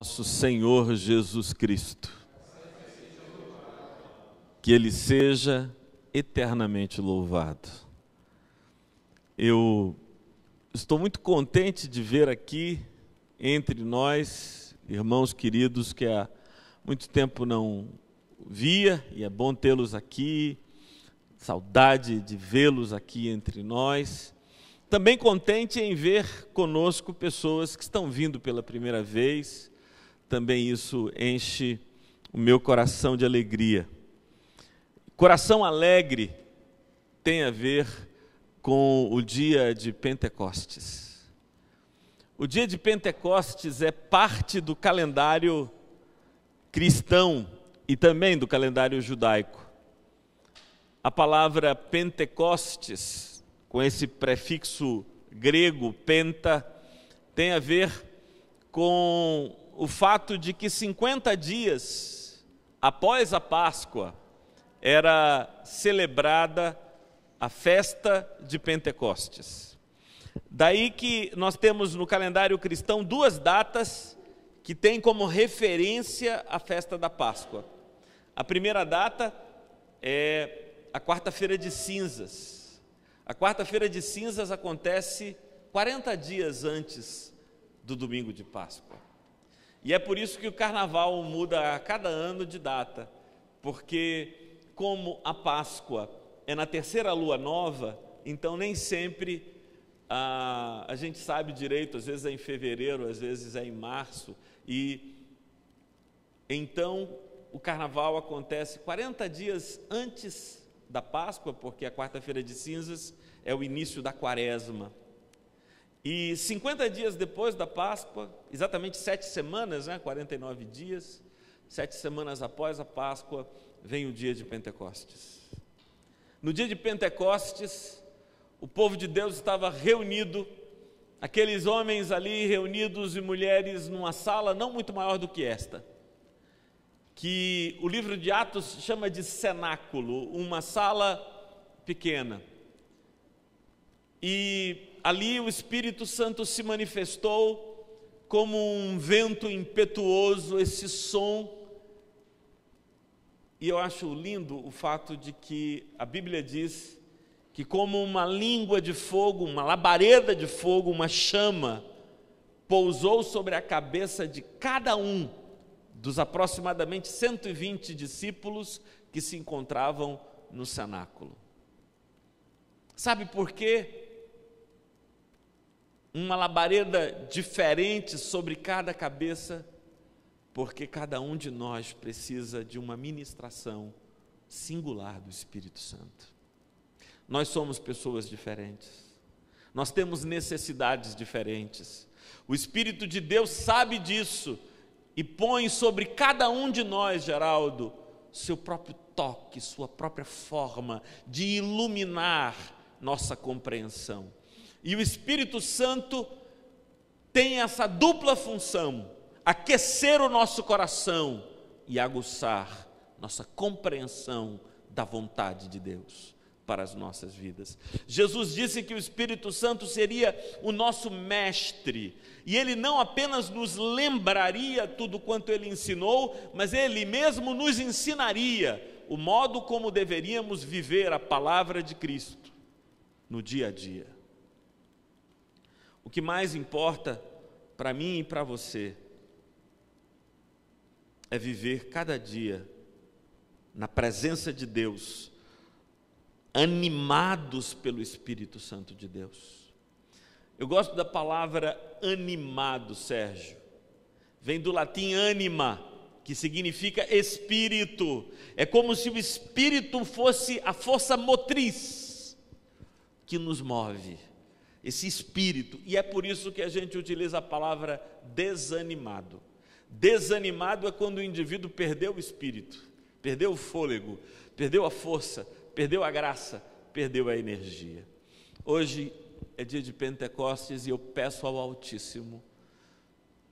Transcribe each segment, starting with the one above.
Nosso Senhor Jesus Cristo, que Ele seja eternamente louvado. Eu estou muito contente de ver aqui entre nós, irmãos queridos que há muito tempo não via, e é bom tê-los aqui, saudade de vê-los aqui entre nós. Também contente em ver conosco pessoas que estão vindo pela primeira vez. Também isso enche o meu coração de alegria. Coração alegre tem a ver com o dia de Pentecostes. O dia de Pentecostes é parte do calendário cristão e também do calendário judaico. A palavra Pentecostes, com esse prefixo grego, penta, tem a ver com o fato de que 50 dias após a Páscoa era celebrada a festa de Pentecostes. Daí que nós temos no calendário cristão duas datas que têm como referência a festa da Páscoa. A primeira data é a quarta-feira de cinzas. A quarta-feira de cinzas acontece 40 dias antes do domingo de Páscoa. E é por isso que o carnaval muda a cada ano de data, porque como a Páscoa é na terceira lua nova, então nem sempre a gente sabe direito, às vezes é em fevereiro, às vezes é em março, e então o carnaval acontece 40 dias antes da Páscoa, porque a quarta-feira de cinzas é o início da quaresma. E 50 dias depois da Páscoa, exatamente 7 semanas, 49 dias, 7 semanas após a Páscoa, vem o dia de Pentecostes. No dia de Pentecostes, o povo de Deus estava reunido, aqueles homens ali reunidos e mulheres numa sala não muito maior do que esta, que o livro de Atos chama de cenáculo, uma sala pequena. E ali o Espírito Santo se manifestou como um vento impetuoso, esse som. E eu acho lindo o fato de que a Bíblia diz que como uma língua de fogo, uma labareda de fogo, uma chama, pousou sobre a cabeça de cada um dos aproximadamente 120 discípulos que se encontravam no cenáculo. Sabe por quê? Uma labareda diferente sobre cada cabeça, porque cada um de nós precisa de uma ministração singular do Espírito Santo. Nós somos pessoas diferentes, nós temos necessidades diferentes. O Espírito de Deus sabe disso e põe sobre cada um de nós, Geraldo, seu próprio toque, sua própria forma de iluminar nossa compreensão. E o Espírito Santo tem essa dupla função: aquecer o nosso coração e aguçar nossa compreensão da vontade de Deus para as nossas vidas. Jesus disse que o Espírito Santo seria o nosso mestre, e ele não apenas nos lembraria tudo quanto ele ensinou, mas ele mesmo nos ensinaria o modo como deveríamos viver a palavra de Cristo no dia a dia. O que mais importa para mim e para você é viver cada dia na presença de Deus, animados pelo Espírito Santo de Deus. Eu gosto da palavra animado, Sérgio. Vem do latim anima, que significa espírito. É como se o espírito fosse a força motriz que nos move. Esse espírito, e é por isso que a gente utiliza a palavra desanimado. Desanimado é quando o indivíduo perdeu o espírito, perdeu o fôlego, perdeu a força, perdeu a graça, perdeu a energia. Hoje é dia de Pentecostes e eu peço ao Altíssimo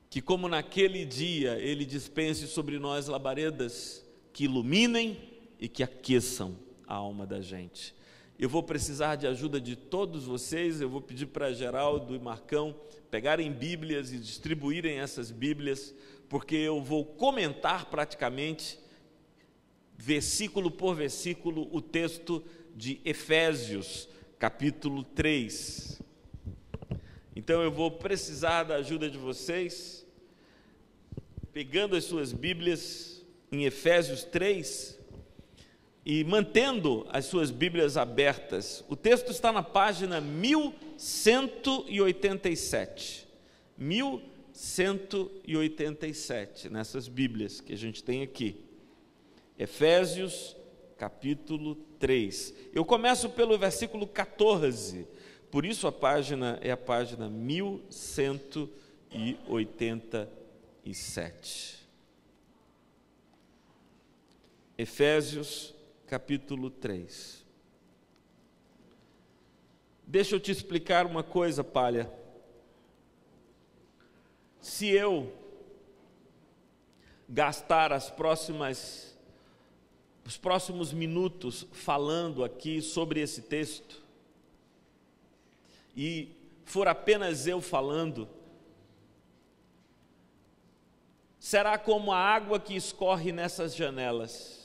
que, como naquele dia, Ele dispense sobre nós labaredas que iluminem e que aqueçam a alma da gente. Eu vou precisar de ajuda de todos vocês. Eu vou pedir para Geraldo e Marcão pegarem Bíblias e distribuírem essas Bíblias, porque eu vou comentar praticamente, versículo por versículo, o texto de Efésios, capítulo 3. Então eu vou precisar da ajuda de vocês, pegando as suas Bíblias em Efésios 3, e mantendo as suas Bíblias abertas. O texto está na página 1187. 1187, nessas Bíblias que a gente tem aqui. Efésios, capítulo 3. Eu começo pelo versículo 14, por isso a página é a página 1187. Efésios, capítulo 3. Deixa eu te explicar uma coisa, Palha. Se eu gastar os próximos minutos falando aqui sobre esse texto, e for apenas eu falando, será como a água que escorre nessas janelas,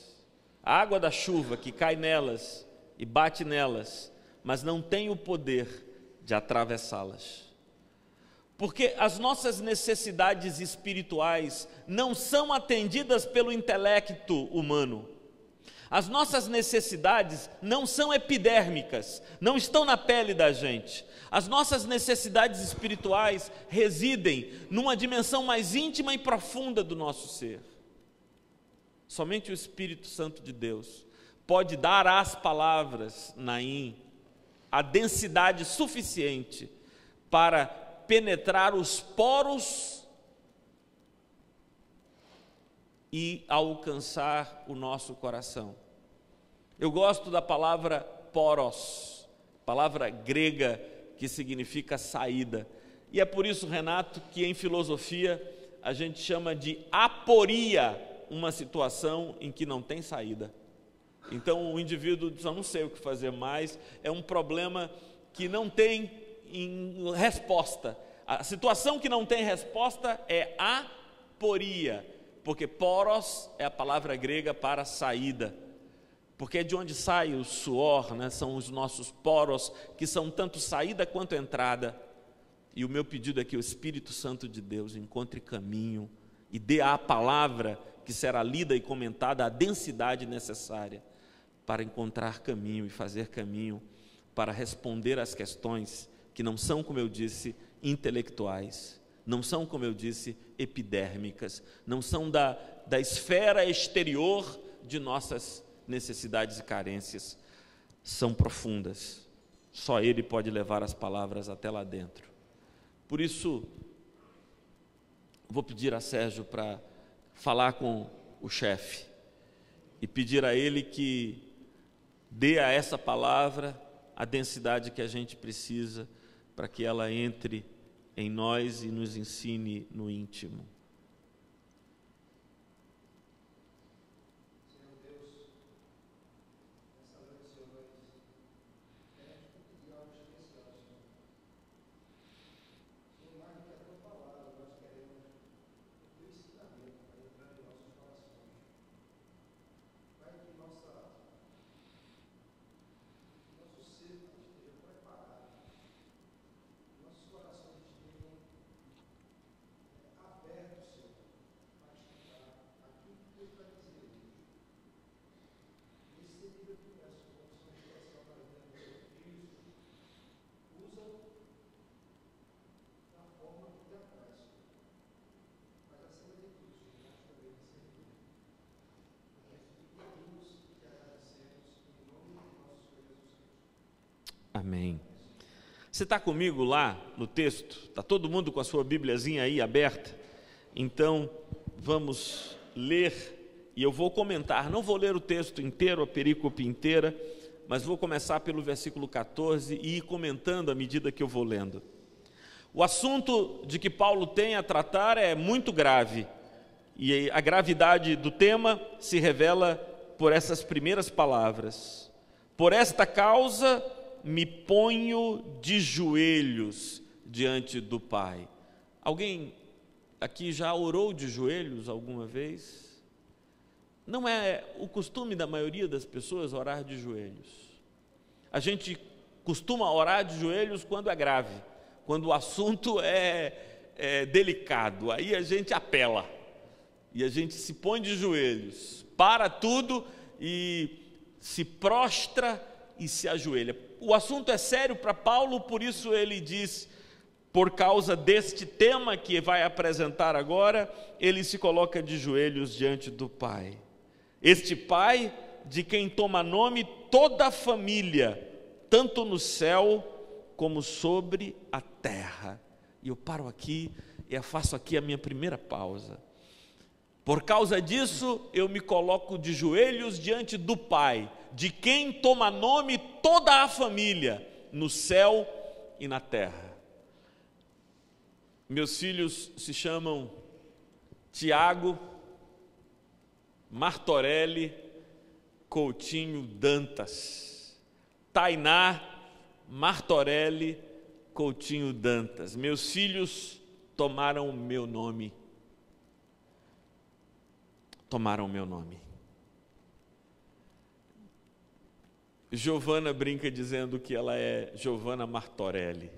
a água da chuva que cai nelas e bate nelas, mas não tem o poder de atravessá-las. Porque as nossas necessidades espirituais não são atendidas pelo intelecto humano. As nossas necessidades não são epidérmicas, não estão na pele da gente. As nossas necessidades espirituais residem numa dimensão mais íntima e profunda do nosso ser. Somente o Espírito Santo de Deus pode dar às palavras, Naim, a densidade suficiente para penetrar os poros e alcançar o nosso coração. Eu gosto da palavra poros, palavra grega que significa saída. E é por isso, Renato, que em filosofia a gente chama de aporia uma situação em que não tem saída. Então o indivíduo diz: eu não sei o que fazer mais, é um problema que não tem resposta. A situação que não tem resposta é aporia, porque poros é a palavra grega para saída, porque é de onde sai o suor, né? São os nossos poros, que são tanto saída quanto entrada. E o meu pedido é que o Espírito Santo de Deus encontre caminho e dê à palavra que será lida e comentada a densidade necessária para encontrar caminho e fazer caminho para responder às questões que não são, como eu disse, intelectuais, não são, como eu disse, epidérmicas, não são da esfera exterior de nossas necessidades e carências, são profundas. Só Ele pode levar as palavras até lá dentro. Por isso, vou pedir a Sérgio para falar com o chefe e pedir a ele que dê a essa palavra a densidade que a gente precisa para que ela entre em nós e nos ensine no íntimo. Amém. Você está comigo lá no texto? Está todo mundo com a sua Bíbliazinha aí aberta? Então, vamos ler, e eu vou comentar. Não vou ler o texto inteiro, a perícope inteira, mas vou começar pelo versículo 14 e ir comentando à medida que eu vou lendo. O assunto de que Paulo tem a tratar é muito grave, e a gravidade do tema se revela por essas primeiras palavras. Por esta causa me ponho de joelhos diante do Pai. Alguém aqui já orou de joelhos alguma vez? Não é o costume da maioria das pessoas orar de joelhos. A gente costuma orar de joelhos quando é grave, quando o assunto é delicado, aí a gente apela e a gente se põe de joelhos, para tudo e se prostra e se ajoelha. O assunto é sério para Paulo, por isso ele diz, por causa deste tema que vai apresentar agora, ele se coloca de joelhos diante do Pai. Este Pai de quem toma nome toda a família, tanto no céu como sobre a terra. E eu paro aqui e faço aqui a minha primeira pausa. Por causa disso, eu me coloco de joelhos diante do Pai, de quem toma nome toda a família, no céu e na terra. Meus filhos se chamam Tiago Martorelli Coutinho Dantas, Tainá Martorelli Coutinho Dantas. Meus filhos tomaram o meu nome. Tomaram o meu nome. Giovana brinca dizendo que ela é Giovana Martorelli,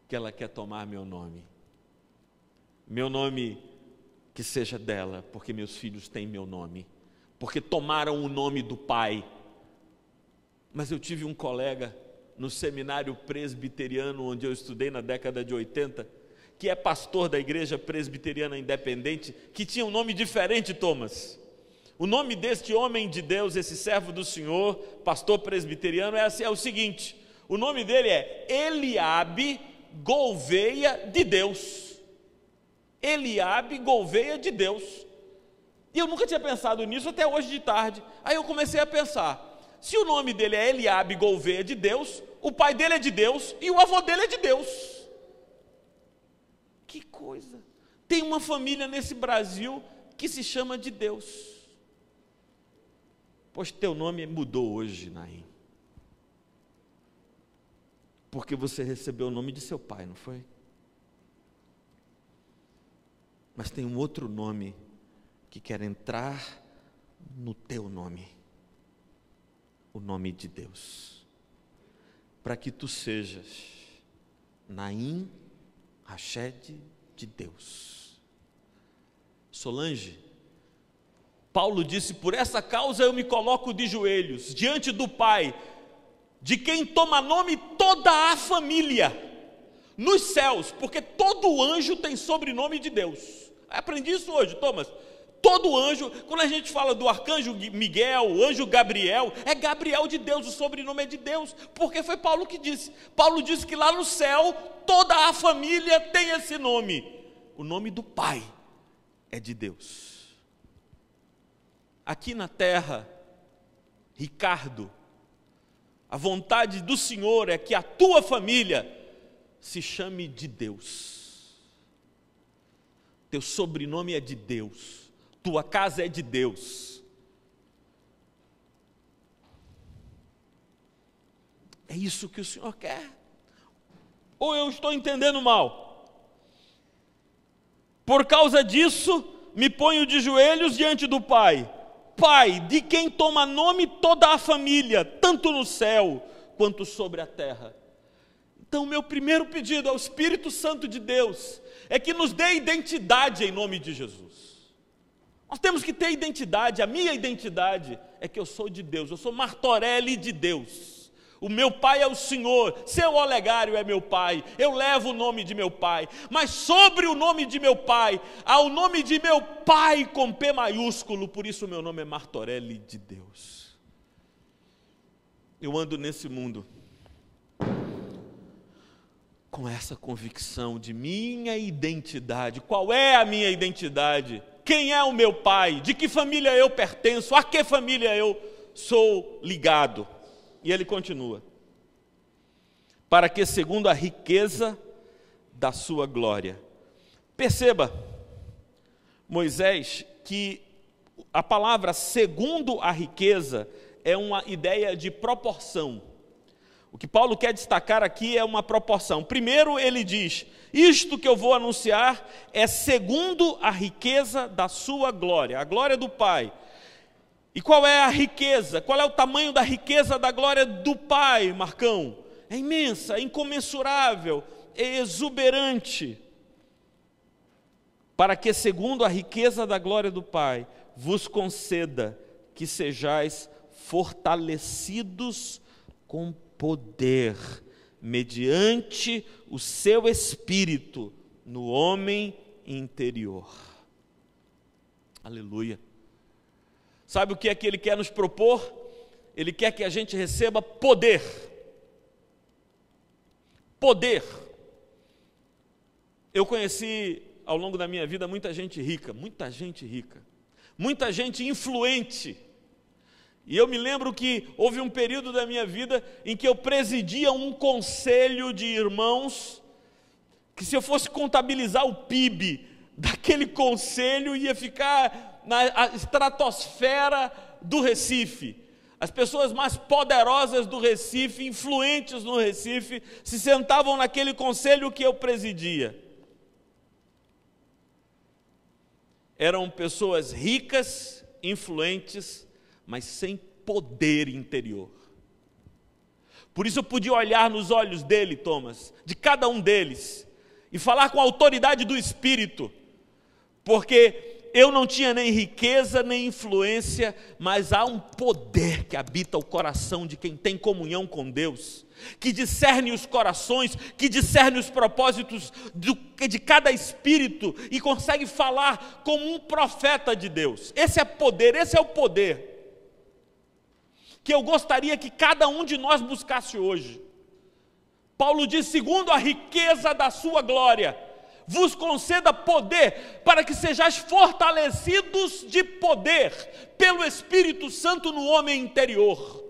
que ela quer tomar meu nome. Meu nome que seja dela, porque meus filhos têm meu nome, porque tomaram o nome do Pai. Mas eu tive um colega no seminário presbiteriano, onde eu estudei na década de 80, que é pastor da igreja presbiteriana independente, que tinha um nome diferente, Thomas. O nome deste homem de Deus, esse servo do Senhor, pastor presbiteriano, é o seguinte: o nome dele é Eliabe Gouveia de Deus. Eliabe Gouveia de Deus. E eu nunca tinha pensado nisso até hoje de tarde. Aí eu comecei a pensar, se o nome dele é Eliabe Gouveia de Deus, o pai dele é de Deus e o avô dele é de Deus. Que coisa! Tem uma família nesse Brasil que se chama de Deus. Pois teu nome mudou hoje, Naim. Porque você recebeu o nome de seu pai, não foi? Mas tem um outro nome que quer entrar no teu nome. O nome de Deus. Para que tu sejas Naim Rached de Deus. Solange, Paulo disse, por essa causa eu me coloco de joelhos diante do Pai, de quem toma nome toda a família, nos céus, porque todo anjo tem sobrenome de Deus. Aprendi isso hoje, Thomas. Todo anjo, quando a gente fala do arcanjo Miguel, o anjo Gabriel, é Gabriel de Deus, o sobrenome é de Deus, porque foi Paulo que disse. Paulo disse que lá no céu, toda a família tem esse nome. O nome do Pai é de Deus. Aqui na terra, Ricardo, a vontade do Senhor é que a tua família se chame de Deus. Teu sobrenome é de Deus. Tua casa é de Deus. É isso que o Senhor quer? Ou eu estou entendendo mal? Por causa disso, me ponho de joelhos diante do Pai. Pai, de quem toma nome toda a família, tanto no céu quanto sobre a terra. Então, meu primeiro pedido ao Espírito Santo de Deus é que nos dê identidade em nome de Jesus. Nós temos que ter identidade. A minha identidade é que eu sou de Deus, eu sou Martorelli de Deus. O meu pai é o Senhor, seu Olegário é meu pai, eu levo o nome de meu pai, mas sobre o nome de meu pai, há o nome de meu pai com P maiúsculo, por isso o meu nome é Martorelli de Deus. Eu ando nesse mundo com essa convicção de minha identidade. Qual é a minha identidade? Quem é o meu pai? De que família eu pertenço? A que família eu sou ligado? E ele continua. Para que segundo a riqueza da sua glória. Perceba, Moisés, que a palavra segundo a riqueza é uma ideia de proporção. O que Paulo quer destacar aqui é uma proporção. Primeiro ele diz, isto que eu vou anunciar é segundo a riqueza da sua glória, a glória do Pai. E qual é a riqueza? Qual é o tamanho da riqueza da glória do Pai, Marcão? É imensa, é incomensurável, é exuberante. Para que segundo a riqueza da glória do Pai, vos conceda que sejais fortalecidos com poder, mediante o seu Espírito, no homem interior. Aleluia. Sabe o que é que Ele quer nos propor? Ele quer que a gente receba poder. Poder. Eu conheci ao longo da minha vida muita gente rica, muita gente influente. E eu me lembro que houve um período da minha vida em que eu presidia um conselho de irmãos, que se eu fosse contabilizar o PIB daquele conselho, ia ficar na estratosfera do Recife. As pessoas mais poderosas do Recife, influentes no Recife, se sentavam naquele conselho que eu presidia. Eram pessoas ricas, influentes, mas sem poder interior. Por isso eu podia olhar nos olhos dele, Thomas, de cada um deles, e falar com a autoridade do Espírito, porque eu não tinha nem riqueza, nem influência, mas há um poder que habita o coração de quem tem comunhão com Deus, que discerne os corações, que discerne os propósitos de cada espírito, e consegue falar como um profeta de Deus. Esse é poder, esse é o poder que eu gostaria que cada um de nós buscasse hoje. Paulo diz, segundo a riqueza da sua glória, vos conceda poder, para que sejais fortalecidos de poder, pelo Espírito Santo no homem interior.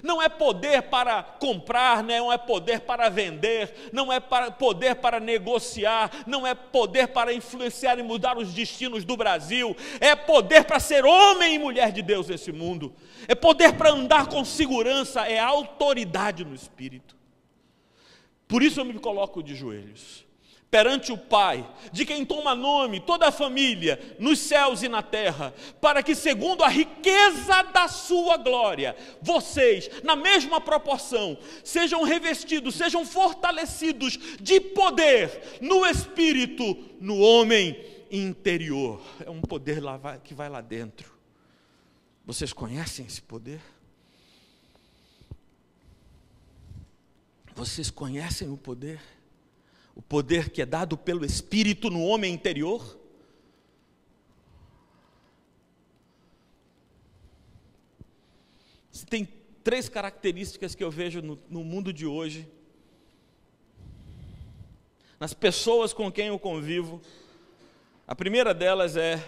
Não é poder para comprar, não é poder para vender, não é poder para negociar, não é poder para influenciar e mudar os destinos do Brasil, é poder para ser homem e mulher de Deus nesse mundo, é poder para andar com segurança, é autoridade no Espírito. Por isso eu me coloco de joelhos perante o Pai, de quem toma nome toda a família, nos céus e na terra, para que segundo a riqueza da sua glória, vocês, na mesma proporção, sejam revestidos, sejam fortalecidos de poder, no Espírito, no homem interior. É um poder que vai lá dentro. Vocês conhecem esse poder? Vocês conhecem o poder? O poder que é dado pelo Espírito no homem interior? Tem 3 características que eu vejo no mundo de hoje, nas pessoas com quem eu convivo. A primeira delas é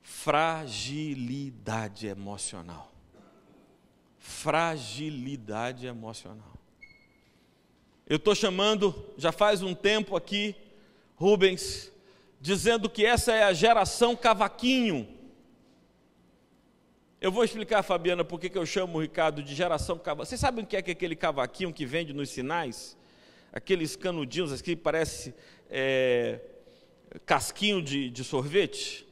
fragilidade emocional. Fragilidade emocional. Eu estou chamando, já faz um tempo aqui, Rubens, dizendo que essa é a geração cavaquinho. Eu vou explicar, Fabiana, por que eu chamo o Ricardo de geração cavaquinho. Vocês sabem o que é aquele cavaquinho que vende nos sinais? Aqueles canudinhos assim, que parece casquinho de sorvete?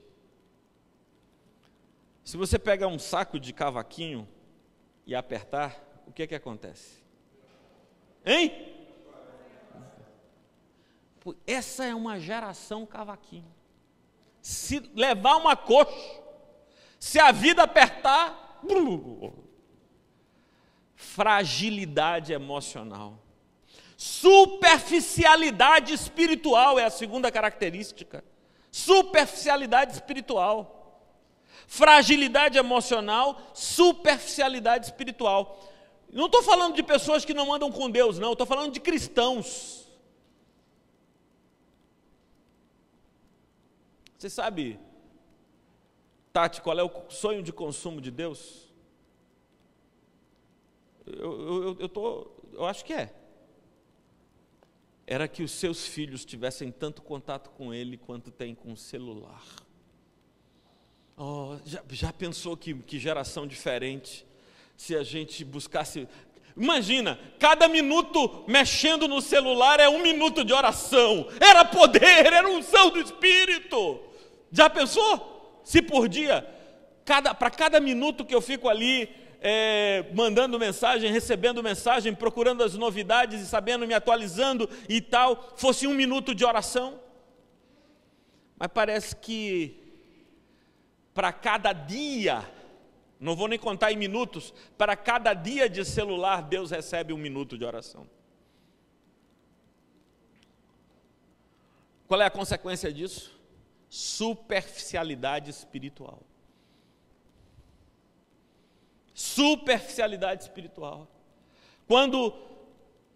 Se você pegar um saco de cavaquinho e apertar, o que acontece? Hein? Essa é uma geração cavaquinho. Se levar uma coxa, se a vida apertar, fragilidade emocional. Superficialidade espiritual é a segunda característica. Superficialidade espiritual. Fragilidade emocional, superficialidade espiritual. Não estou falando de pessoas que não andam com Deus, não. Estou falando de cristãos. Você sabe, Tati, qual é o sonho de consumo de Deus? Eu acho que era que os seus filhos tivessem tanto contato com Ele quanto tem com o celular. Oh, já pensou que geração diferente? se a gente buscasse... Imagina, cada minuto mexendo no celular é 1 minuto de oração. Era poder, era unção do Espírito. Já pensou? Se por dia, para cada minuto que eu fico ali mandando mensagem, recebendo mensagem, procurando as novidades e sabendo, me atualizando e tal, fosse 1 minuto de oração. Mas parece que para cada dia, não vou nem contar em minutos, para cada dia de celular, Deus recebe 1 minuto de oração. Qual é a consequência disso? Superficialidade espiritual. Superficialidade espiritual. Quando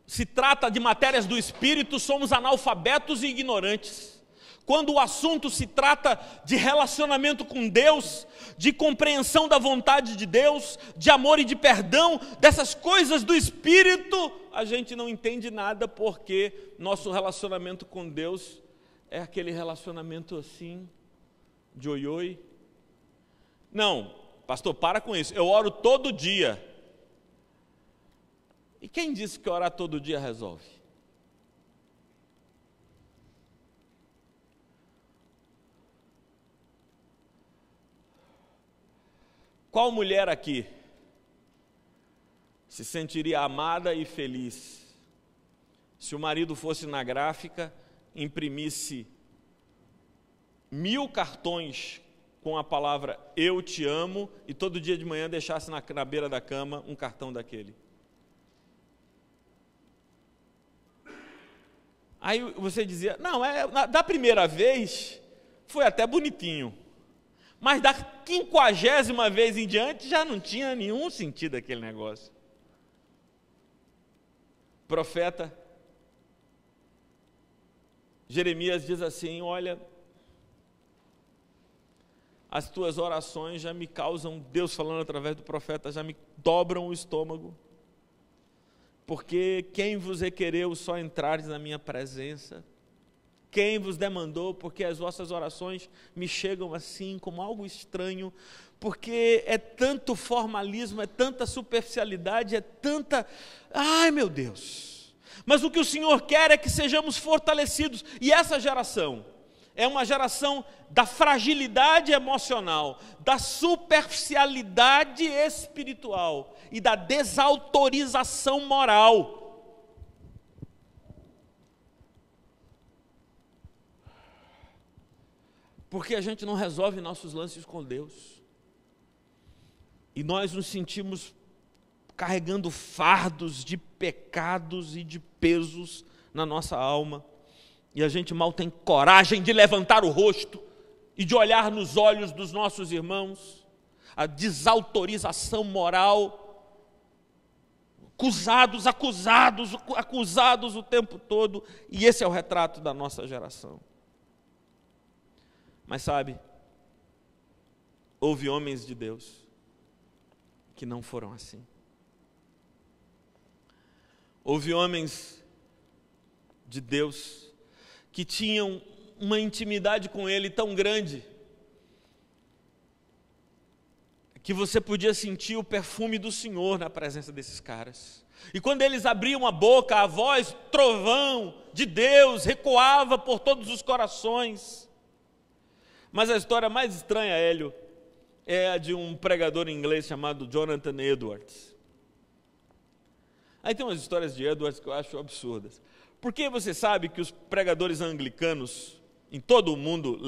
se trata de matérias do Espírito, somos analfabetos e ignorantes. Quando o assunto se trata de relacionamento com Deus, de compreensão da vontade de Deus, de amor e de perdão, dessas coisas do Espírito, a gente não entende nada, porque nosso relacionamento com Deus é aquele relacionamento assim, de oi-oi. Não, pastor, para com isso, eu oro todo dia. E quem disse que orar todo dia resolve? Qual mulher aqui se sentiria amada e feliz se o marido fosse na gráfica, imprimisse 1000 cartões com a palavra eu te amo e todo dia de manhã deixasse na beira da cama um cartão daquele? Aí você dizia, não, da primeira vez foi até bonitinho. Mas da 50ª vez em diante já não tinha nenhum sentido aquele negócio. Profeta Jeremias diz assim, olha, as tuas orações já me causam, Deus falando através do profeta, já me dobram o estômago. Porque quem vos requereu só entrares na minha presença? Quem vos demandou? Porque as vossas orações me chegam assim, como algo estranho, porque é tanto formalismo, é tanta superficialidade, é tanta... Ai, meu Deus! Mas o que o Senhor quer é que sejamos fortalecidos, e essa geração é uma geração da fragilidade emocional, da superficialidade espiritual e da desautorização moral. Porque a gente não resolve nossos lances com Deus. E nós nos sentimos carregando fardos de pecados e de pesos na nossa alma. E a gente mal tem coragem de levantar o rosto e de olhar nos olhos dos nossos irmãos. A desautorização moral. Acusados o tempo todo. E esse é o retrato da nossa geração. Mas sabe, houve homens de Deus que não foram assim. Houve homens de Deus que tinham uma intimidade com Ele tão grande que você podia sentir o perfume do Senhor na presença desses caras. E quando eles abriam a boca, a voz, trovão de Deus, recuava por todos os corações. Mas a história mais estranha, Hélio, é a de um pregador inglês chamado Jonathan Edwards. Aí tem umas histórias de Edwards que eu acho absurdas. Porque você sabe que os pregadores anglicanos, em todo o mundo,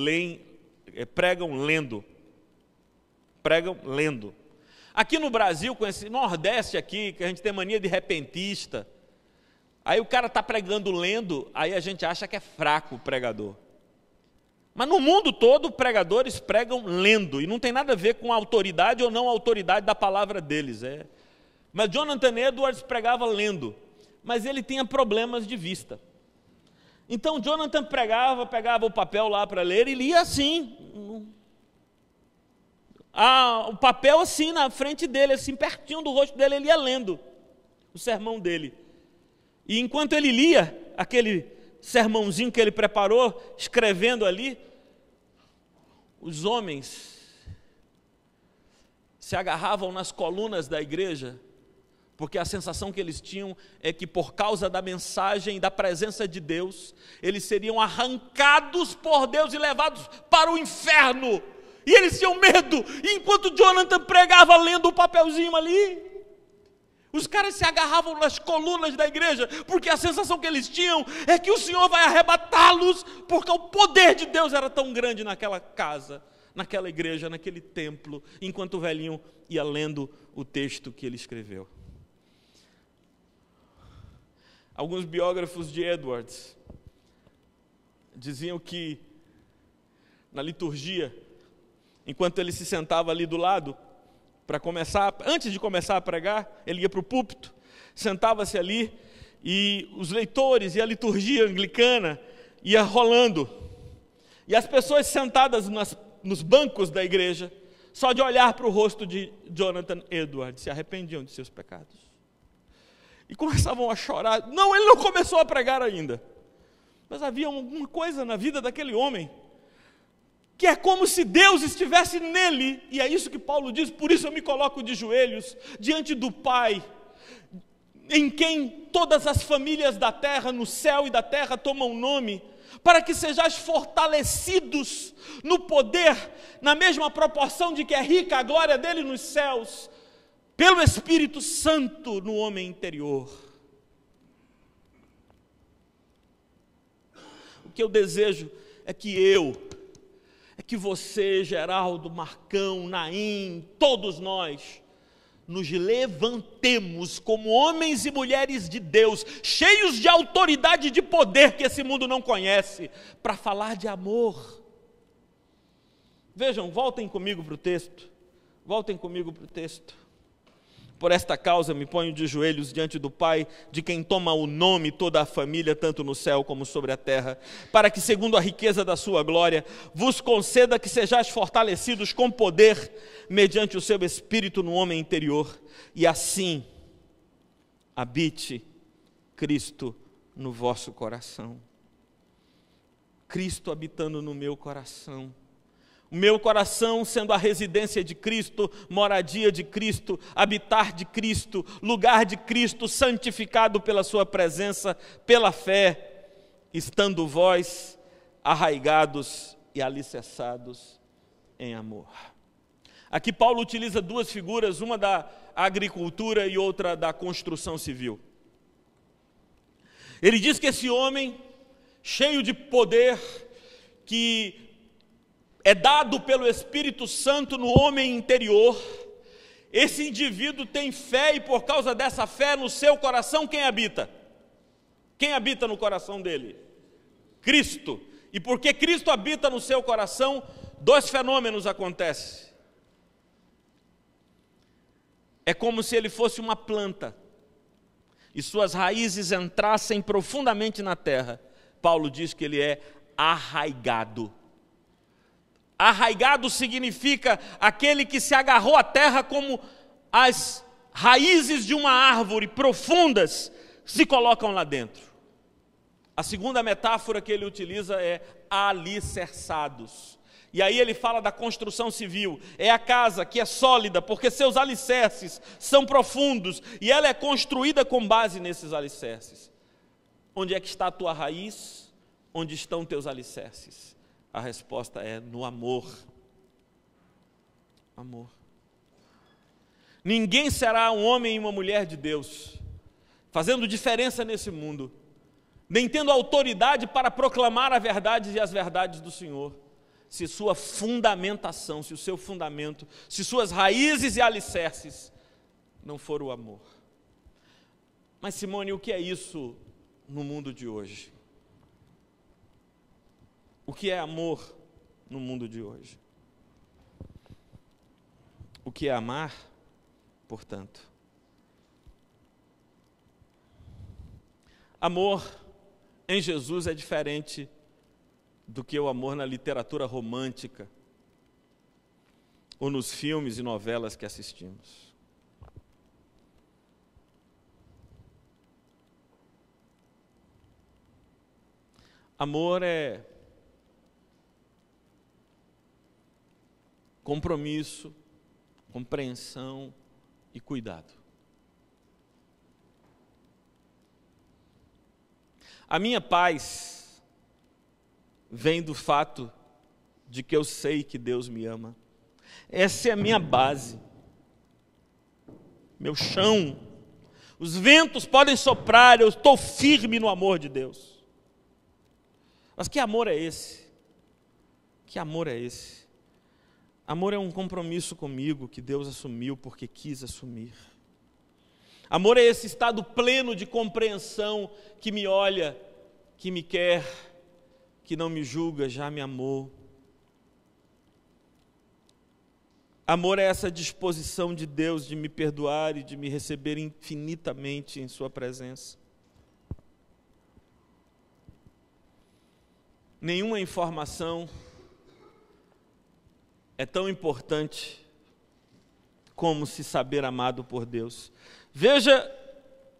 pregam lendo. Pregam lendo. Aqui no Brasil, com esse Nordeste aqui, que a gente tem mania de repentista, aí o cara está pregando lendo, aí a gente acha que é fraco o pregador. Mas no mundo todo, pregadores pregam lendo, e não tem nada a ver com a autoridade ou não autoridade da palavra deles. Mas Jonathan Edwards pregava lendo, mas ele tinha problemas de vista. Então Jonathan pegava o papel lá para ler e lia assim. O papel assim na frente dele, assim pertinho do rosto dele, ele ia lendo o sermão dele. E enquanto ele lia aquele sermãozinho que ele preparou, escrevendo ali, os homens se agarravam nas colunas da igreja, porque a sensação que eles tinham é que por causa da mensagem e da presença de Deus, eles seriam arrancados por Deus e levados para o inferno. E eles tinham medo. E enquanto Jonathan pregava lendo o papelzinho ali, os caras se agarravam nas colunas da igreja, porque a sensação que eles tinham é que o Senhor vai arrebatá-los, porque o poder de Deus era tão grande naquela casa, naquela igreja, naquele templo, enquanto o velhinho ia lendo o texto que ele escreveu. Alguns biógrafos de Edwards diziam que na liturgia, enquanto ele se sentava ali do lado, antes de começar a pregar, ele ia para o púlpito, sentava-se ali, e os leitores e a liturgia anglicana ia rolando, e as pessoas sentadas nos bancos da igreja, só de olhar para o rosto de Jonathan Edwards, se arrependiam de seus pecados. E começavam a chorar. Não, ele não começou a pregar ainda. Mas havia alguma coisa na vida daquele homem, que é como se Deus estivesse nele. E é isso que Paulo diz, por isso eu me coloco de joelhos, diante do Pai, em quem todas as famílias da terra, no céu e da terra, tomam nome, para que sejais fortalecidos no poder, na mesma proporção de que é rica a glória dele nos céus, pelo Espírito Santo no homem interior. O que eu desejo é que você, Geraldo, Marcão, Naim, todos nós, nos levantemos como homens e mulheres de Deus, cheios de autoridade e de poder que esse mundo não conhece, para falar de amor. Vejam, voltem comigo para o texto. Por esta causa me ponho de joelhos diante do Pai, de quem toma o nome toda a família, tanto no céu como sobre a terra, para que, segundo a riqueza da sua glória, vos conceda que sejais fortalecidos com poder, mediante o seu Espírito no homem interior, e assim habite Cristo no vosso coração. Cristo habitando no meu coração. O meu coração sendo a residência de Cristo, moradia de Cristo, habitar de Cristo, lugar de Cristo, santificado pela sua presença, pela fé, estando vós arraigados e alicerçados em amor. Aqui Paulo utiliza duas figuras, uma da agricultura e outra da construção civil. Ele diz que esse homem, cheio de poder, que é dado pelo Espírito Santo no homem interior, esse indivíduo tem fé, e por causa dessa fé no seu coração, quem habita? Quem habita no coração dele? Cristo. E porque Cristo habita no seu coração, dois fenômenos acontecem. É como se ele fosse uma planta, e suas raízes entrassem profundamente na terra. Paulo diz que ele é arraigado. Arraigado significa aquele que se agarrou à terra, como as raízes de uma árvore profundas se colocam lá dentro. A segunda metáfora que ele utiliza é alicerçados. E aí ele fala da construção civil. É a casa que é sólida, porque seus alicerces são profundos, e ela é construída com base nesses alicerces. Onde é que está a tua raiz? Onde estão teus alicerces? A resposta é no amor. Amor. Ninguém será um homem e uma mulher de Deus, fazendo diferença nesse mundo, nem tendo autoridade para proclamar a verdade e as verdades do Senhor, se sua fundamentação, se o seu fundamento, se suas raízes e alicerces não for o amor. Mas, Simone, o que é isso no mundo de hoje? O que é amor no mundo de hoje? O que é amar, portanto? Amor em Jesus é diferente do que o amor na literatura romântica ou nos filmes e novelas que assistimos. Amor é compromisso, compreensão e cuidado. A minha paz vem do fato de que eu sei que Deus me ama. Essa é a minha base, meu chão. Os ventos podem soprar, eu estou firme no amor de Deus. Mas que amor é esse? Que amor é esse? Amor é um compromisso comigo que Deus assumiu porque quis assumir. Amor é esse estado pleno de compreensão que me olha, que me quer, que não me julga, já me amou. Amor é essa disposição de Deus de me perdoar e de me receber infinitamente em sua presença. Nenhuma informação é tão importante como se saber amado por Deus. Veja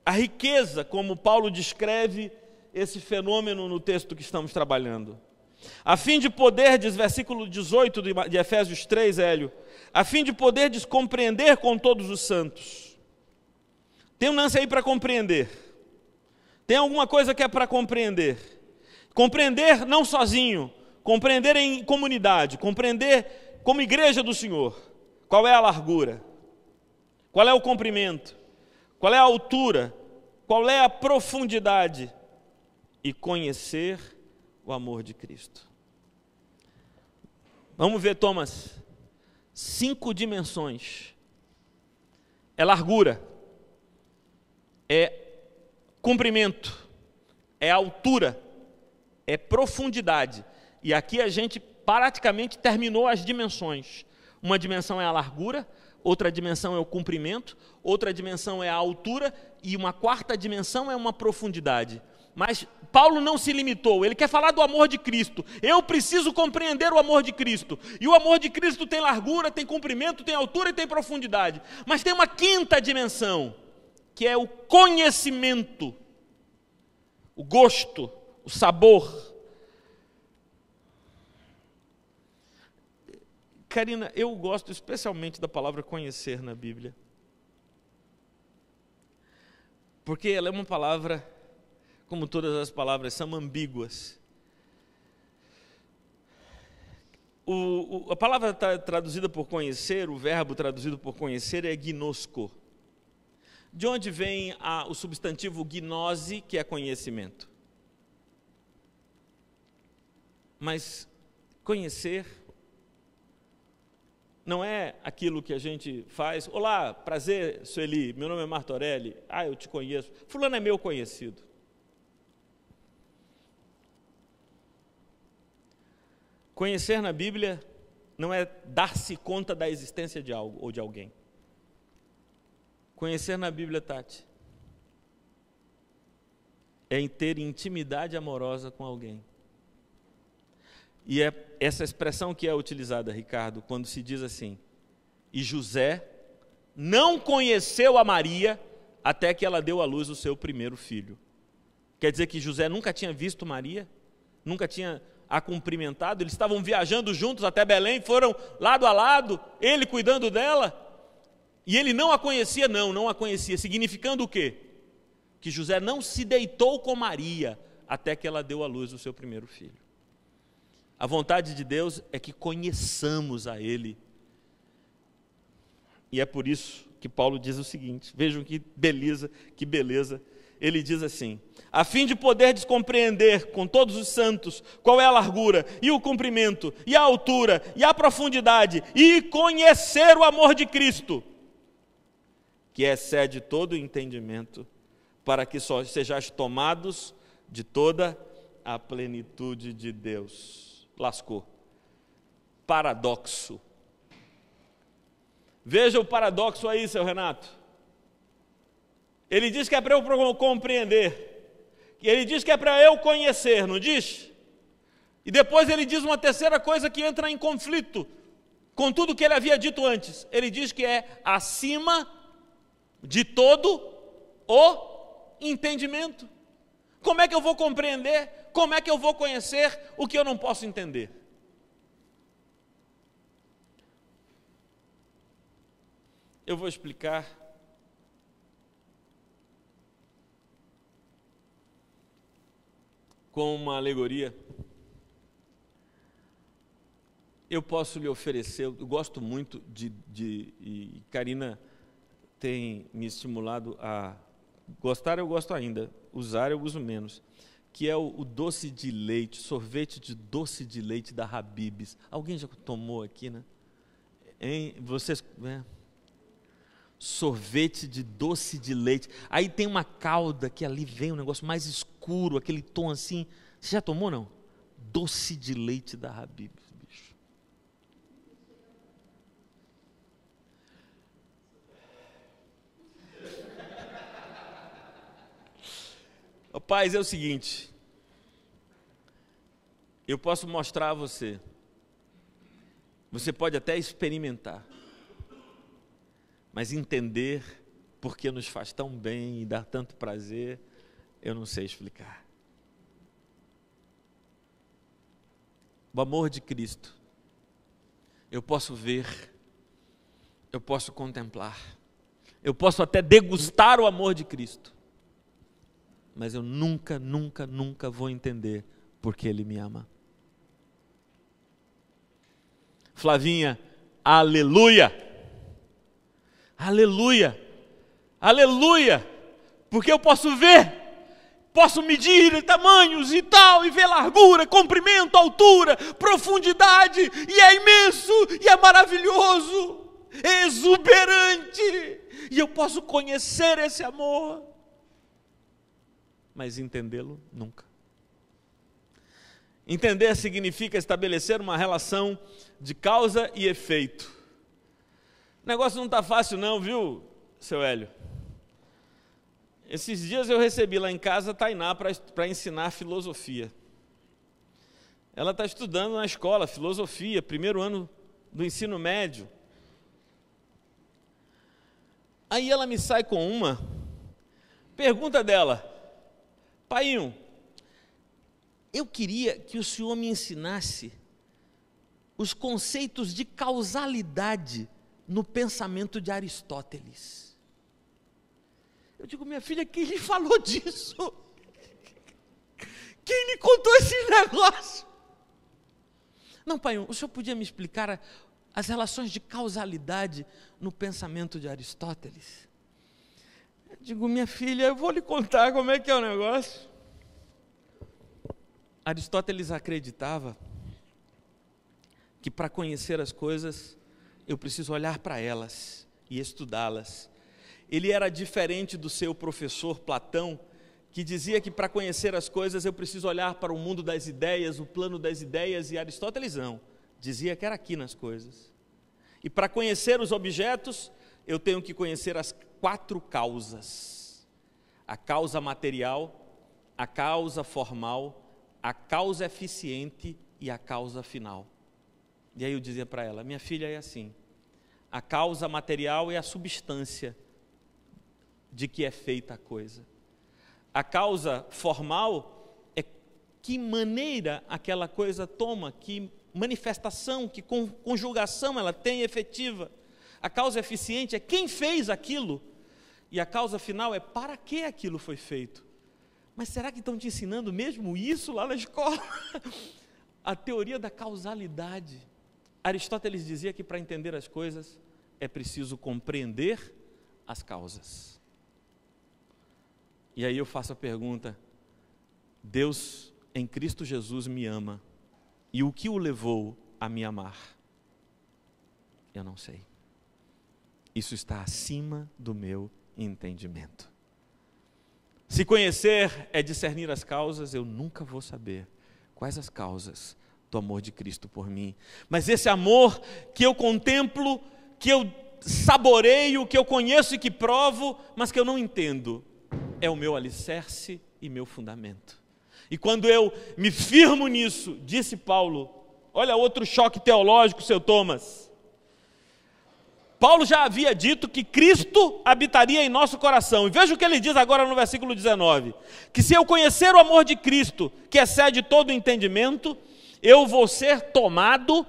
a riqueza como Paulo descreve esse fenômeno no texto que estamos trabalhando. A fim de poder, diz versículo 18 de Efésios 3, Hélio, a fim de poder compreender com todos os santos. Tem um lance aí para compreender. Tem alguma coisa que é para compreender. Compreender não sozinho, compreender em comunidade, compreender como igreja do Senhor. Qual é a largura? Qual é o comprimento? Qual é a altura? Qual é a profundidade? E conhecer o amor de Cristo. Vamos ver, Thomas. 5 dimensões. É largura, é comprimento, é altura, é profundidade. E aqui a gente praticamente terminou as dimensões. Uma dimensão é a largura, outra dimensão é o comprimento, outra dimensão é a altura e uma quarta dimensão é uma profundidade. Mas Paulo não se limitou, ele quer falar do amor de Cristo. Eu preciso compreender o amor de Cristo. E o amor de Cristo tem largura, tem comprimento, tem altura e tem profundidade. Mas tem uma quinta dimensão, que é o conhecimento, o gosto, o sabor. Karina, eu gosto especialmente da palavra conhecer na Bíblia. Porque ela é uma palavra, como todas as palavras, são ambíguas. A palavra traduzida por conhecer, o verbo traduzido por conhecer é gnosko. De onde vem o substantivo gnose, que é conhecimento. Mas conhecer não é aquilo que a gente faz. Olá, prazer, Sueli, meu nome é Martorelli. Eu te conheço. Fulano é meu conhecido. Conhecer na Bíblia não é dar-se conta da existência de algo ou de alguém. Conhecer na Bíblia, Tati, é em ter intimidade amorosa com alguém. E é essa expressão que é utilizada, Ricardo, quando se diz assim: e José não conheceu a Maria até que ela deu à luz o seu primeiro filho. Quer dizer que José nunca tinha visto Maria, nunca tinha a cumprimentado, eles estavam viajando juntos até Belém, foram lado a lado, ele cuidando dela, e ele não a conhecia, não a conhecia, significando o quê? Que José não se deitou com Maria até que ela deu à luz o seu primeiro filho. A vontade de Deus é que conheçamos a Ele. E é por isso que Paulo diz o seguinte, vejam que beleza, ele diz assim: a fim de poder compreender com todos os santos qual é a largura, e o comprimento, e a altura, e a profundidade, e conhecer o amor de Cristo, que excede todo o entendimento, para que só sejais tomados de toda a plenitude de Deus. Lascou. Paradoxo. Veja o paradoxo aí, seu Renato. Ele diz que é para eu compreender. Ele diz que é para eu conhecer, não diz? E depois ele diz uma terceira coisa que entra em conflito com tudo que ele havia dito antes. Ele diz que é acima de todo o entendimento. Como é que eu vou compreender? Como é que eu vou conhecer o que eu não posso entender? Eu vou explicar com uma alegoria. Eu posso lhe oferecer, eu gosto muito e Karina tem me estimulado a gostar, eu gosto ainda, usar eu uso menos, que é o doce de leite, sorvete de doce de leite da Habib's. Alguém já tomou aqui, né? Vocês, né? Sorvete de doce de leite. Aí tem uma calda que ali vem um negócio mais escuro, aquele tom assim. Você já tomou, não? Doce de leite da Habib's, bicho. Rapaz, é o seguinte. Eu posso mostrar a você. Você pode até experimentar. Mas entender porque nos faz tão bem e dá tanto prazer, eu não sei explicar. O amor de Cristo, eu posso ver, eu posso contemplar, eu posso até degustar o amor de Cristo, mas eu nunca vou entender porque Ele me ama. Flavinha, aleluia! Aleluia, aleluia, porque eu posso ver, posso medir tamanhos e tal, e ver largura, comprimento, altura, profundidade, e é imenso, e é maravilhoso, é exuberante, e eu posso conhecer esse amor, mas entendê-lo nunca. Entender significa estabelecer uma relação de causa e efeito. O negócio não está fácil não, viu, seu Hélio? Esses dias eu recebi lá em casa a Tainá para ensinar filosofia. Ela está estudando na escola filosofia, primeiro ano do ensino médio. Aí ela me sai com uma pergunta dela: Painho, eu queria que o senhor me ensinasse os conceitos de causalidade no pensamento de Aristóteles. Eu digo, minha filha, quem lhe falou disso? Quem lhe contou esse negócio? Não, pai, o senhor podia me explicar as relações de causalidade no pensamento de Aristóteles? Eu digo, minha filha, eu vou lhe contar como é que é o negócio. Aristóteles acreditava que para conhecer as coisas eu preciso olhar para elas e estudá-las. Ele era diferente do seu professor Platão, que dizia que para conhecer as coisas eu preciso olhar para o mundo das ideias, o plano das ideias, e Aristóteles não, dizia que era aqui nas coisas. E para conhecer os objetos, eu tenho que conhecer as 4 causas: a causa material, a causa formal, a causa eficiente e a causa final. E aí eu dizia para ela, minha filha, é assim, a causa material é a substância de que é feita a coisa. A causa formal é que maneira aquela coisa toma, que manifestação, que conjugação ela tem efetiva. A causa eficiente é quem fez aquilo. E a causa final é para que aquilo foi feito. Mas será que estão te ensinando mesmo isso lá na escola? A teoria da causalidade. Aristóteles dizia que para entender as coisas é preciso compreender as causas. E aí eu faço a pergunta: Deus em Cristo Jesus me ama, e o que o levou a me amar? Eu não sei. Isso está acima do meu entendimento. Se conhecer é discernir as causas, eu nunca vou saber quais as causas do amor de Cristo por mim. Mas esse amor que eu contemplo, que eu saboreio, que eu conheço e que provo, mas que eu não entendo, é o meu alicerce e meu fundamento. E quando eu me firmo nisso, disse Paulo, olha outro choque teológico, seu Thomas. Paulo já havia dito que Cristo habitaria em nosso coração. E veja o que ele diz agora no versículo 19. Que se eu conhecer o amor de Cristo, que excede todo o entendimento, eu vou ser tomado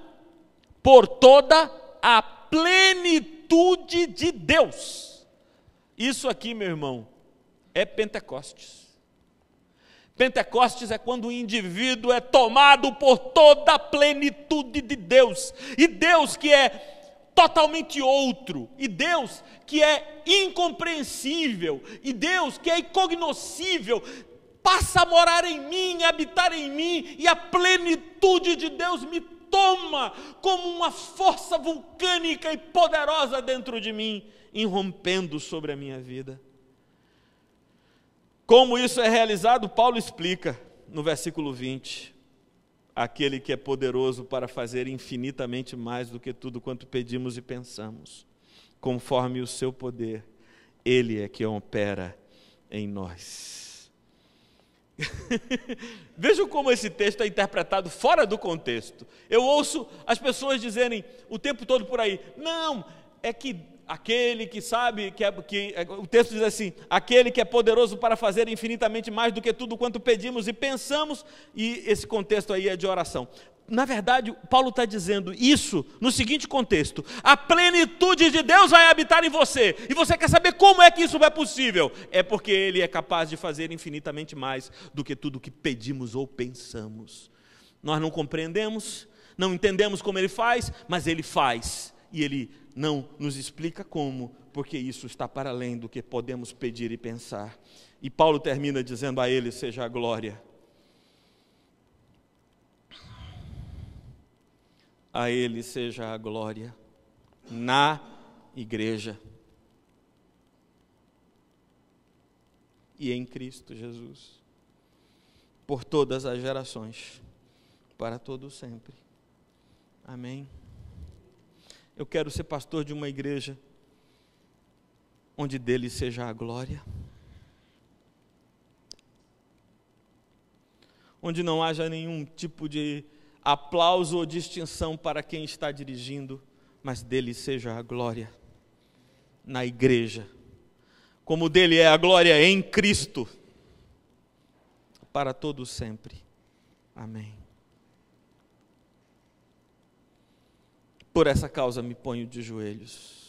por toda a plenitude plenitude de Deus. Isso aqui, meu irmão, é Pentecostes. Pentecostes é quando o indivíduo é tomado por toda a plenitude de Deus. E Deus que é totalmente outro, e Deus que é incompreensível, e Deus que é incognoscível, passa a morar em mim, habitar em mim, e a plenitude de Deus me toma como uma força vulcânica e poderosa dentro de mim, irrompendo sobre a minha vida. Como isso é realizado, Paulo explica no versículo 20. Aquele que é poderoso para fazer infinitamente mais do que tudo quanto pedimos e pensamos, conforme o seu poder, Ele é que opera em nós. Vejam como esse texto é interpretado fora do contexto. Eu ouço as pessoas dizerem o tempo todo por aí, não, é que aquele que sabe, o texto diz assim, aquele que é poderoso para fazer infinitamente mais do que tudo quanto pedimos e pensamos, e esse contexto aí é de oração. Na verdade, Paulo está dizendo isso no seguinte contexto: a plenitude de Deus vai habitar em você, e você quer saber como é que isso é possível? É porque Ele é capaz de fazer infinitamente mais do que tudo que pedimos ou pensamos. Nós não compreendemos, não entendemos como Ele faz, mas Ele faz, e Ele não nos explica como, porque isso está para além do que podemos pedir e pensar. E Paulo termina dizendo: a Ele seja a glória. A Ele seja a glória na igreja e em Cristo Jesus, por todas as gerações, para todo sempre. Amém. Eu quero ser pastor de uma igreja onde dele seja a glória, onde não haja nenhum tipo de aplauso ou distinção para quem está dirigindo, mas dele seja a glória na igreja, como dele é a glória em Cristo, para todo sempre. Amém. Por essa causa me ponho de joelhos.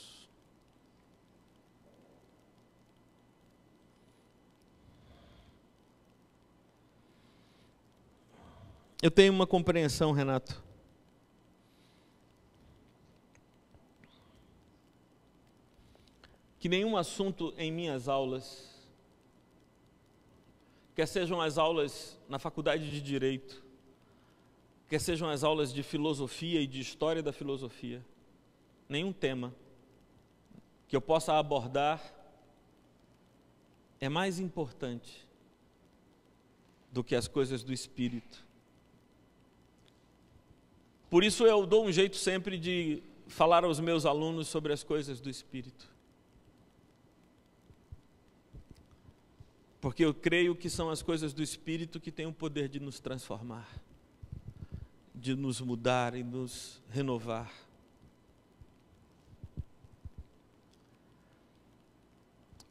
Eu tenho uma compreensão, Renato, que nenhum assunto em minhas aulas, quer sejam as aulas na faculdade de Direito, quer sejam as aulas de filosofia e de história da filosofia, nenhum tema que eu possa abordar é mais importante do que as coisas do Espírito. Por isso eu dou um jeito sempre de falar aos meus alunos sobre as coisas do Espírito. Porque eu creio que são as coisas do Espírito que têm o poder de nos transformar, de nos mudar e nos renovar.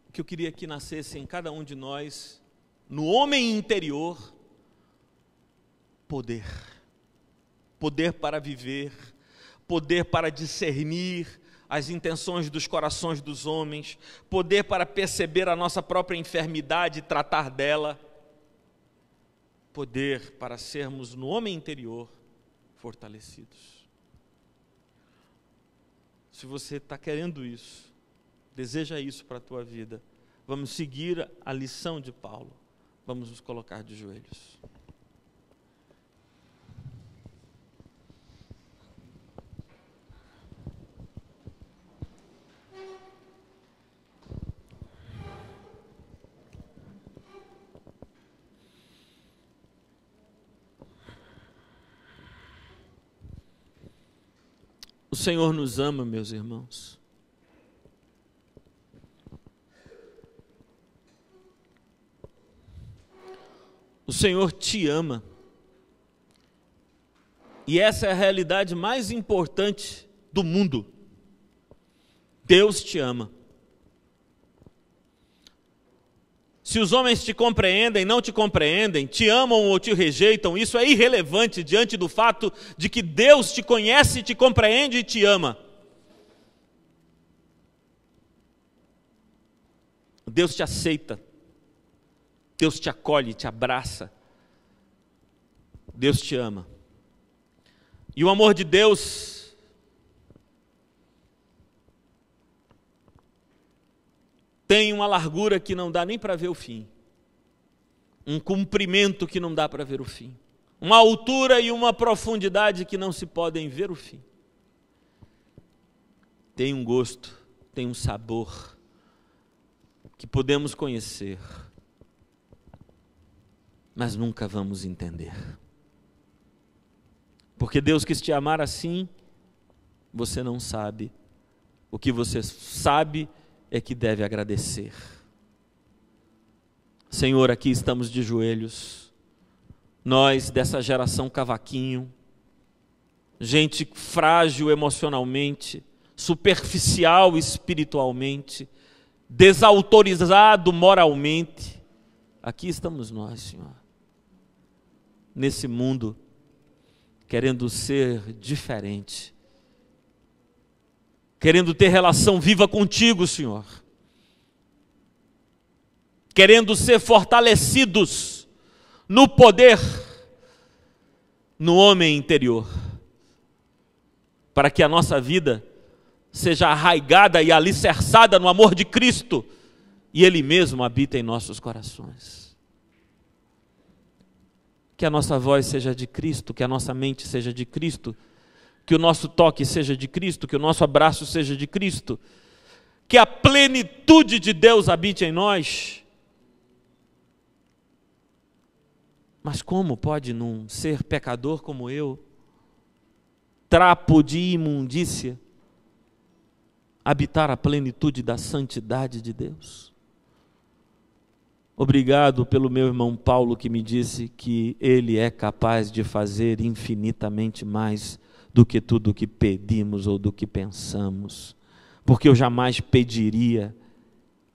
O que eu queria que nascesse em cada um de nós, no homem interior, poder. Poder para viver, poder para discernir as intenções dos corações dos homens, poder para perceber a nossa própria enfermidade e tratar dela, poder para sermos no homem interior fortalecidos. Se você está querendo isso, deseja isso para a tua vida, vamos seguir a lição de Paulo, vamos nos colocar de joelhos. O Senhor nos ama, meus irmãos. O Senhor te ama. E essa é a realidade mais importante do mundo. Deus te ama. Se os homens te compreendem, não te compreendem, te amam ou te rejeitam, isso é irrelevante diante do fato de que Deus te conhece, te compreende e te ama. Deus te aceita, Deus te acolhe, te abraça, Deus te ama. E o amor de Deus tem uma largura que não dá nem para ver o fim, um comprimento que não dá para ver o fim, uma altura e uma profundidade que não se podem ver o fim. Tem um gosto, tem um sabor que podemos conhecer, mas nunca vamos entender. Porque Deus quis te amar assim, você não sabe. O que você sabe é que deve agradecer. Senhor, aqui estamos de joelhos, nós dessa geração cavaquinho, gente frágil emocionalmente, superficial espiritualmente, desautorizado moralmente. Aqui estamos nós, Senhor, nesse mundo, querendo ser diferente, querendo ter relação viva contigo, Senhor, querendo ser fortalecidos no poder, no homem interior, para que a nossa vida seja arraigada e alicerçada no amor de Cristo, e Ele mesmo habita em nossos corações. Que a nossa voz seja de Cristo, que a nossa mente seja de Cristo, que o nosso toque seja de Cristo, que o nosso abraço seja de Cristo, que a plenitude de Deus habite em nós. Mas como pode num ser pecador como eu, trapo de imundícia, habitar a plenitude da santidade de Deus? Obrigado pelo meu irmão Paulo, que me disse que ele é capaz de fazer infinitamente mais do que tudo o que pedimos ou do que pensamos, porque eu jamais pediria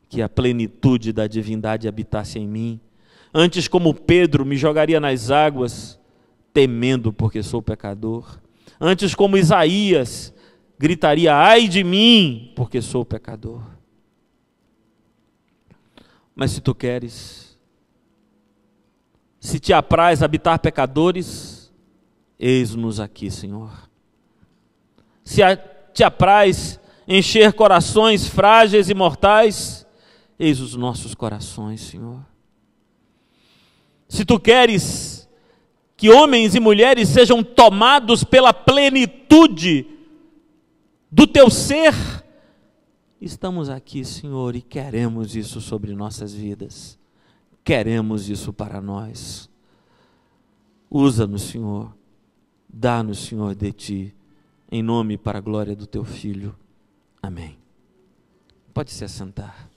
que a plenitude da divindade habitasse em mim. Antes, como Pedro, me jogaria nas águas, temendo porque sou pecador. Antes, como Isaías, gritaria: ai de mim, porque sou pecador. Mas se tu queres, se te apraz habitar pecadores, eis-nos aqui, Senhor. Se te apraz encher corações frágeis e mortais, eis os nossos corações, Senhor. Se tu queres que homens e mulheres sejam tomados pela plenitude do teu ser, estamos aqui, Senhor, e queremos isso sobre nossas vidas, queremos isso para nós. Usa-nos, Senhor, dá-nos, Senhor, de Ti, em nome e para a glória do Teu Filho. Amém. Pode se assentar.